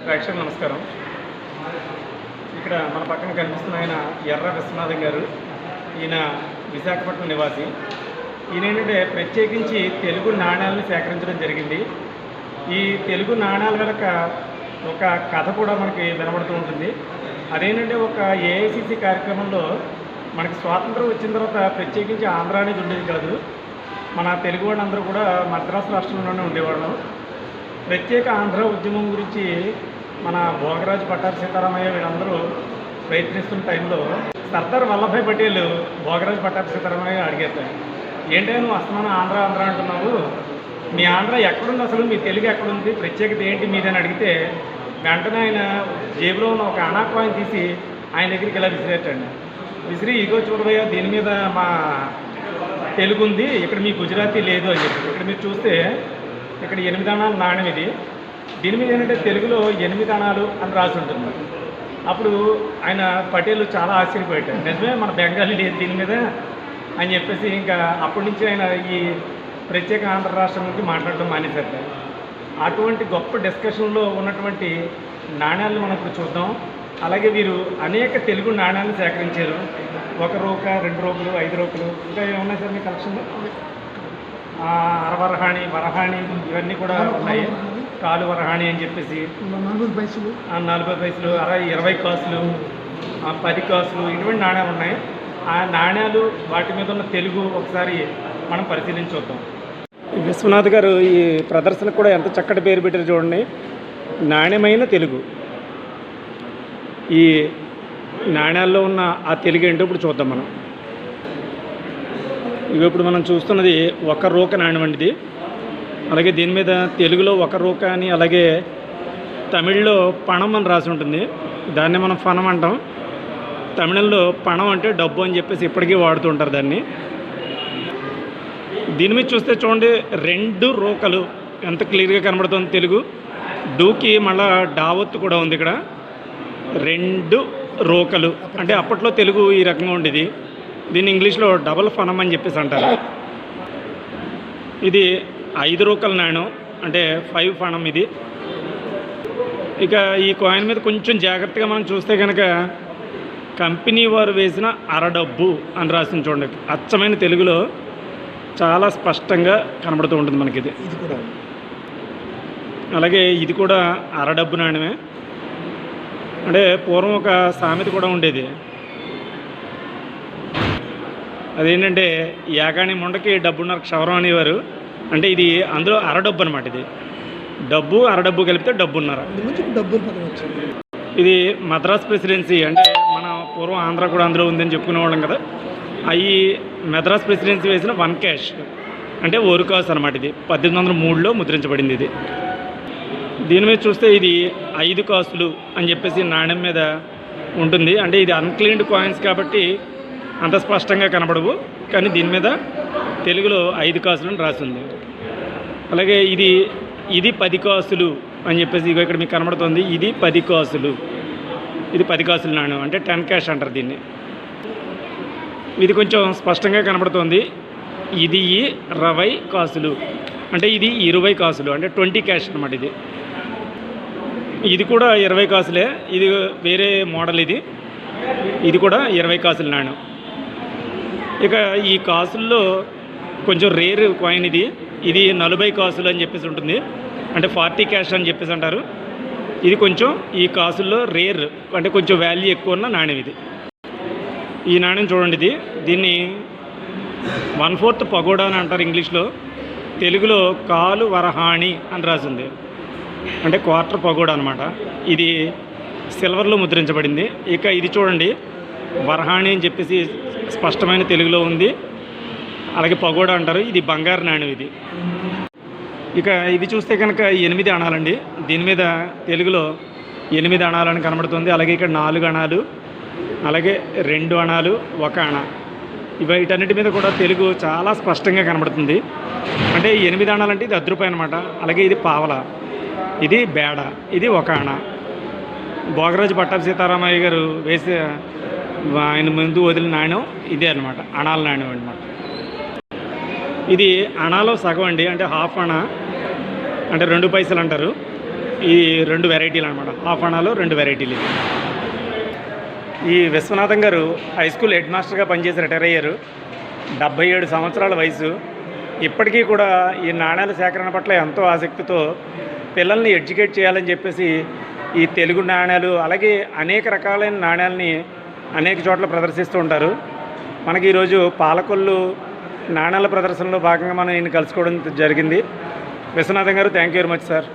ప్రేక్షకులకు నమస్కారం. ఇక్కడ మన పక్కన కనిపిస్తున్న ఆయన ఎర్ర విశ్వనాథం గారు. ఈయన విశాఖపట్నం నివాసి. ఈయన ఏంటంటే ప్రత్యేకించి తెలుగు నాణ్యాలను సేకరించడం జరిగింది. ఈ తెలుగు నాణ్యాల వెనక ఒక కథ కూడా మనకి వినబడుతూ ఉంటుంది. అదేంటంటే ఒక ఏఐసిసి కార్యక్రమంలో మనకి స్వాతంత్రం వచ్చిన తర్వాత ప్రత్యేకించి ఆంధ్ర అనేది ఉండేది కాదు. మన తెలుగు వాళ్ళందరూ కూడా మద్రాసు రాష్ట్రంలోనే ఉండేవాళ్ళం. ప్రత్యేక ఆంధ్ర ఉద్యమం గురించి మన భోగరాజు పట్టాభి సీతారామయ్య వీళ్ళందరూ ప్రయత్నిస్తున్న టైంలో సర్దార్ వల్లభాయ్ పటేల్ భోగరాజు పట్టాభి సీతారామయ్య అడిగారు, ఏంటంటే నువ్వు అస్తమానం ఆంధ్ర ఆంధ్ర అంటున్నావు, మీ ఆంధ్ర ఎక్కడుంది, అసలు మీ తెలుగు ఎక్కడుంది, ప్రత్యేకత ఏంటి మీదని అడిగితే వెంటనే ఆయన జేబులో ఉన్న ఒక అనా కాయిన్ తీసి ఆయన దగ్గరికి ఇలా విసిరేటండి. విసిరి ఇగో చూడబోయా, దీని మీద మా తెలుగు ఉంది, ఇక్కడ మీ గుజరాతీ లేదు అని చెప్పి. ఇక్కడ మీరు చూస్తే ఇక్కడ 8 అణాల నాణ్యం ఇది. దీని మీద ఏంటంటే తెలుగులో 8 అణాలు అని రాసి ఉంటుంది. అప్పుడు ఆయన పటేల్ చాలా ఆశ్చర్యపోయాడు, నిజమే మన బెంగాలీ లేదు దీని మీద అని చెప్పేసి ఇంకా అప్పటి నుంచి ఆయన ఈ ప్రత్యేక ఆంధ్ర రాష్ట్రం గురించి మాట్లాడడం మానేశారు. అటువంటి గొప్ప డిస్కషన్లో ఉన్నటువంటి నాణ్యాలను మనం ఇప్పుడు చూద్దాం. అలాగే వీరు అనేక తెలుగు నాణ్యాలను సేకరించారు. 1 రూక, 2 రూకలు, 5 రూకలు, ఇంకా ఏమున్నాయి సార్ మీ కలెక్షన్లో? అరవరహాణి, వరహాణి ఇవన్నీ కూడా ఉన్నాయి. కాలు వరహాణి అని చెప్పేసి 40 పైసలు, 20 కాసులు, 10 కాసులు, ఇటువంటి నాణ్యాలు ఉన్నాయి. ఆ నాణ్యాలు వాటి మీద ఉన్న తెలుగు ఒకసారి మనం పరిశీలించుద్దాం. విశ్వనాథ్ గారు ఈ ప్రదర్శనకు కూడా ఎంత చక్కటి పేరు పెట్టారు చూడండి, నాణ్యమైన తెలుగు. ఈ నాణ్యాల్లో ఉన్న ఆ తెలుగు ఏంటో ఇప్పుడు చూద్దాం మనం. ఇవి ఇప్పుడు మనం చూస్తున్నది 1 రూక నాణ్యం అండి ఇది. అలాగే దీని మీద తెలుగులో 1 రూక అని, అలాగే తమిళ్లో పణం అని రాసి ఉంటుంది. దాన్ని మనం ఫనం అంటాం. తమిళంలో పణం అంటే డబ్బు అని చెప్పేసి ఇప్పటికీ వాడుతూ ఉంటారు దాన్ని. దీని మీద చూస్తే చూడండి 2 రూకలు ఎంత క్లియర్గా కనబడుతుంది తెలుగు. డూకి మళ్ళా డావత్తు కూడా ఉంది ఇక్కడ. 2 రూకలు అంటే అప్పట్లో తెలుగు ఈ రకంగా ఉండేది. దీన్ని ఇంగ్లీష్లో డబల్ ఫనం అని చెప్పేసి అంటారు. ఇది 5 రూకల నాణ్యం అంటే 5 ఫనం ఇది. ఇక ఈ కాయిన్ మీద కొంచెం జాగ్రత్తగా మనం చూస్తే కనుక కంపెనీ వారు వేసిన అరడబ్బు అని రాసింది చూడండి. అచ్చమైన తెలుగులో చాలా స్పష్టంగా కనబడుతూ ఉంటుంది మనకి ఇది. అలాగే ఇది కూడా అరడబ్బు నాణ్యమే. అంటే పూర్వం ఒక సామెత కూడా ఉండేది, అదేంటంటే యాగాని ముండకి డబ్బున్నర క్షవరం అనేవారు. అంటే ఇది అందులో అరడబ్బు అనమాట. ఇది డబ్బు అరడబ్బు కలిపితే డబ్బున్నర. ఇది మద్రాస్ ప్రెసిడెన్సీ, అంటే మన పూర్వం ఆంధ్ర కూడా అందులో ఉందని చెప్పుకునేవాళ్ళం కదా. అవి మద్రాస్ ప్రెసిడెన్సీ వేసిన 1 క్యాష్ అంటే 1 కాసు అనమాట. ఇది 1803లో ముద్రించబడింది ఇది. దీని మీద చూస్తే ఇది 5 కాసులు అని చెప్పేసి నాణ్యం మీద ఉంటుంది. అంటే ఇది అన్క్లీన్డ్ కాయిన్స్ కాబట్టి అంత స్పష్టంగా కనబడవు, కానీ దీని మీద తెలుగులో 5 కాసులు అని రాసింది. అలాగే ఇది 10 కాసులు అని చెప్పేసి ఇగో ఇక్కడ మీకు కనబడుతుంది. ఇది 10 కాసులు, ఇది 10 కాసులు నాణ్యం అంటే 10 క్యాష్ అంటారు దీన్ని. ఇది కొంచెం స్పష్టంగా కనబడుతుంది. ఇది 20 కాసులు అంటే ఇది 20 కాసులు అంటే 20 క్యాష్ అనమాట. ఇది కూడా 20 కాసులే, ఇది వేరే మోడల్. ఇది కూడా 20 కాసుల నాణ్యం. ఇక ఈ కాసుల్లో కొంచెం రేర్ కాయిన్ ఇది 40 కాసులు అని చెప్పేసి ఉంటుంది, అంటే 40 క్యాష్ అని చెప్పేసి అంటారు. ఇది కొంచెం ఈ కాసుల్లో రేర్ అంటే కొంచెం వాల్యూ ఎక్కువ ఉన్న నాణ్యం ఇది. ఈ నాణ్యం చూడండి, దీన్ని 1/4 పగోడా అని అంటారు ఇంగ్లీష్లో. తెలుగులో కాలు వరహాణి అని రాసింది, అంటే 1/4 పగోడా అనమాట. ఇది సిల్వర్లో ముద్రించబడింది. ఇక ఇది చూడండి వరహాణి అని చెప్పేసి స్పష్టమైన తెలుగులో ఉంది. అలాగే పగోడా అంటారు. ఇది బంగారు నాణ్యం ఇది. ఇక ఇది చూస్తే కనుక 8 అణాలండి. దీని మీద తెలుగులో 8 అణాలని కనబడుతుంది. అలాగే ఇక్కడ 4 అణాలు, అలాగే 2 అణాలు, 1 అణ. వీటన్నిటి మీద కూడా తెలుగు చాలా స్పష్టంగా కనబడుతుంది. అంటే 8 అణాలంటే ఇది ₹10 అనమాట. అలాగే ఇది పావల, ఇది బేడ, ఇది 1 అణ. భోగరాజు పట్టాభి సీతారామయ్య గారు వేసే ఆయన ముందు వదిలిన నాణ్యం ఇదే అనమాట, అణాల నాణ్యం అనమాట. ఇది అణాలో సగం అండి, అంటే హాఫ్ అణ అంటే 2 పైసలు అంటారు. ఈ 2 వెరైటీలు అనమాట. హాఫ్ అనాలో 2 వెరైటీలు. ఈ విశ్వనాథం గారు హై స్కూల్ హెడ్ మాస్టర్గా పనిచేసి రిటైర్ అయ్యారు. 77 సంవత్సరాల వయసు. ఇప్పటికీ కూడా ఈ నాణ్యాల సేకరణ పట్ల ఎంతో ఆసక్తితో పిల్లల్ని ఎడ్యుకేట్ చేయాలని చెప్పేసి ఈ తెలుగు నాణ్యాలు అలాగే అనేక రకాలైన నాణ్యాలని అనేక చోట్ల ప్రదర్శిస్తూ ఉంటారు. మనకి ఈరోజు పాలకొల్లు నాణ్యాల ప్రదర్శనలో భాగంగా మనం ఈయన కలుసుకోవడం జరిగింది. విశ్వనాథం గారు, thank you very much sir.